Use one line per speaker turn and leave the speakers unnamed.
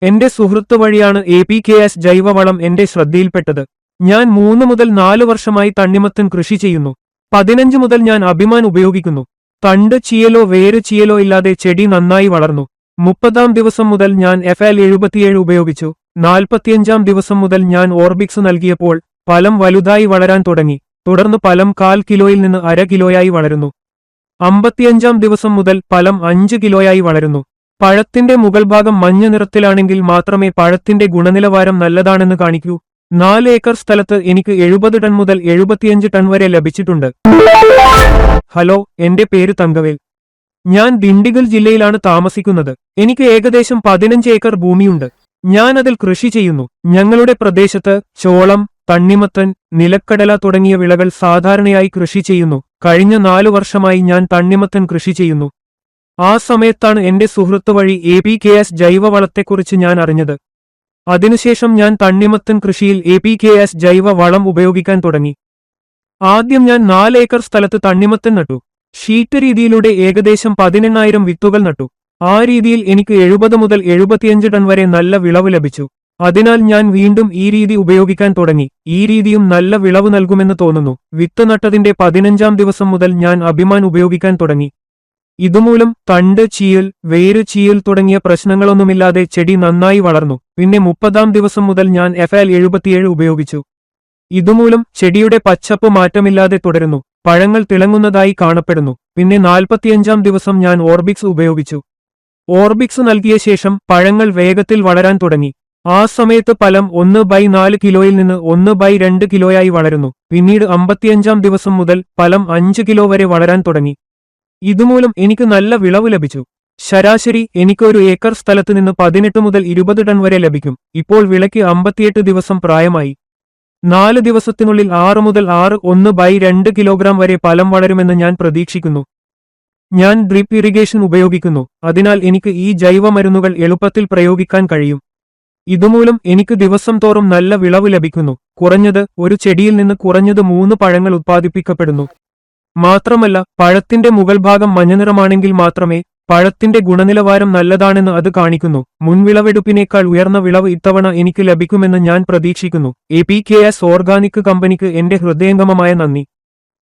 എന്റെ സുഹൃത്ത് വഴിയാണ് APKS ജൈവവളം എന്റെ ശ്രദ്ധയിൽപ്പെട്ടത്. ഞാൻ 3 മുതൽ 4 വർഷമായി തണ്ണിമത്തൻ കൃഷി ചെയ്യുന്നു. 15 മുതൽ ഞാൻ അഭിമാൻ ഉപയോഗിക്കുന്നു. തണ്ട് ചീയലോ വേര് ചീയലോ ഇല്ലാതെ ചെടി നന്നായി വളർന്നു. 30-ാം ദിവസം മുതൽ ഞാൻ FL77 ഉപയോഗിച്ചു. 45-ാം ദിവസം മുതൽ ഞാൻ ഓർബിക്സ് നൽകിയപ്പോൾ ഫലം വലുതായി വളരാൻ തുടങ്ങി. തുടർന്ന് ഫലം 1/4 കിലോയിൽ നിന്ന് 1/2 കിലോയായി വളരുന്നു. 55-ാം ദിവസം മുതൽ ഫലം 5 കിലോയായി വളരുന്നു. പഴത്തിന്റെ മുകൾ ഭാഗം മഞ്ഞ നിറത്തിലാണെങ്കിൽ മാത്രമേ പഴത്തിന്റെ ഗുണനിലവാരം നല്ലതാണെന്ന് കാണിക്കൂ. 4 ഏക്കർ സ്ഥലത്ത് എനിക്ക് 70 ടൺ മുതൽ 75 ടൺ വരെ ലഭിച്ചിട്ടുണ്ട്. ഹലോ, എന്റെ പേര് തങ്കവേൽ. ഞാൻ ദിണ്ടിഗൽ ജില്ലയിലാണ് താമസിക്കുന്നത്. എനിക്ക് ഏകദേശം 15 ഏക്കർ ഭൂമിയുണ്ട്. ഞാൻ അതിൽ കൃഷി ചെയ്യുന്നു. ഞങ്ങളുടെ പ്രദേശത്ത് ചോളം, തണ്ണിമത്തൻ, നിലക്കടല തുടങ്ങിയ വിളകൾ സാധാരണയായി കൃഷി ചെയ്യുന്നു. കഴിഞ്ഞ 4 വർഷമായി ഞാൻ തണ്ണിമത്തൻ കൃഷി ചെയ്യുന്നു. ആ സമയത്താണ് എന്റെ സുഹൃത്ത് വഴി APKS ജൈവവളത്തെക്കുറിച്ച് ഞാൻ അറിഞ്ഞത്. അതിനുശേഷം ഞാൻ തണ്ണിമത്തൻ കൃഷിയിൽ APKS ജൈവ വളം ഉപയോഗിക്കാൻ തുടങ്ങി. ആദ്യം ഞാൻ 4 ഏക്കർ സ്ഥലത്ത് തണ്ണിമത്തൻ നട്ടു. ഷീറ്റ് രീതിയിലൂടെ ഏകദേശം 18,000 വിത്തുകൾ നട്ടു. ആ രീതിയിൽ എനിക്ക് 70 മുതൽ 75 ടൺ വരെ നല്ല വിളവ് ലഭിച്ചു. അതിനാൽ ഞാൻ വീണ്ടും ഈ രീതി ഉപയോഗിക്കാൻ തുടങ്ങി. ഈ രീതിയും നല്ല വിളവ് നൽകുമെന്ന് തോന്നുന്നു. വിത്ത് നട്ടതിന്റെ 15-ാം ദിവസം മുതൽ ഞാൻ അഭിമാൻ ഉപയോഗിക്കാൻ തുടങ്ങി. ഇതുമൂലം തണ്ട് ചീയൽ, വേര് ചീയൽ തുടങ്ങിയ പ്രശ്നങ്ങളൊന്നുമില്ലാതെ ചെടി നന്നായി വളർന്നു. പിന്നെ 30-ാം ദിവസം മുതൽ ഞാൻ FL77 ഉപയോഗിച്ചു. ഇതുമൂലം ചെടിയുടെ പച്ചപ്പ് മാറ്റമില്ലാതെ തുടരുന്നു. പഴങ്ങൾ തിളങ്ങുന്നതായി കാണപ്പെടുന്നു. പിന്നെ 45-ാം ദിവസം ഞാൻ ഓർബിക്സ് ഉപയോഗിച്ചു. ഓർബിക്സ് നൽകിയ ശേഷം പഴങ്ങൾ വേഗത്തിൽ വളരാൻ തുടങ്ങി. ആ സമയത്ത് ഫലം 1/4 കിലോയിൽ നിന്ന് 1/2 കിലോയായി വളരുന്നു. പിന്നീട് 55-ാം ദിവസം മുതൽ ഫലം 5 കിലോ വരെ വളരാൻ തുടങ്ങി. ഇതുമൂലം എനിക്ക് നല്ല വിളവ് ലഭിച്ചു. ശരാശരി എനിക്ക് 1 ഏക്കർ സ്ഥലത്ത് നിന്ന് 18 മുതൽ 20 ടൺ വരെ ലഭിക്കും. ഇപ്പോൾ വിളയ്ക്ക് 58 ദിവസം പ്രായമായി. 4 ദിവസത്തിനുള്ളിൽ 6 മുതൽ 1/2 കിലോഗ്രാം വരെ ഫലം വളരുമെന്ന് ഞാൻ പ്രതീക്ഷിക്കുന്നു. ഞാൻ ഡ്രിപ്പ് ഇറിഗേഷൻ ഉപയോഗിക്കുന്നു. അതിനാൽ എനിക്ക് ഈ ജൈവമരുന്നുകൾ എളുപ്പത്തിൽ പ്രയോഗിക്കാൻ കഴിയും. ഇതുമൂലം എനിക്ക് ദിവസം തോറും നല്ല വിളവ് ലഭിക്കുന്നു. കുറഞ്ഞത് ഒരു ചെടിയിൽ നിന്ന് കുറഞ്ഞത് 3 പഴങ്ങൾ ഉത്പാദിപ്പിക്കപ്പെടുന്നു. മാത്രമല്ല, പഴത്തിന്റെ മുകൾ ഭാഗം മഞ്ഞനിറമാണെങ്കിൽ മാത്രമേ പഴത്തിന്റെ ഗുണനിലവാരം നല്ലതാണെന്ന് അത് കാണിക്കുന്നു. മുൻവിളവെടുപ്പിനേക്കാൾ ഉയർന്ന വിളവ് ഇത്തവണ എനിക്ക് ലഭിക്കുമെന്ന് ഞാൻ പ്രതീക്ഷിക്കുന്നു. APKS ഓർഗാനിക് കമ്പനിക്ക് എന്റെ ഹൃദയംഗമമായ നന്ദി.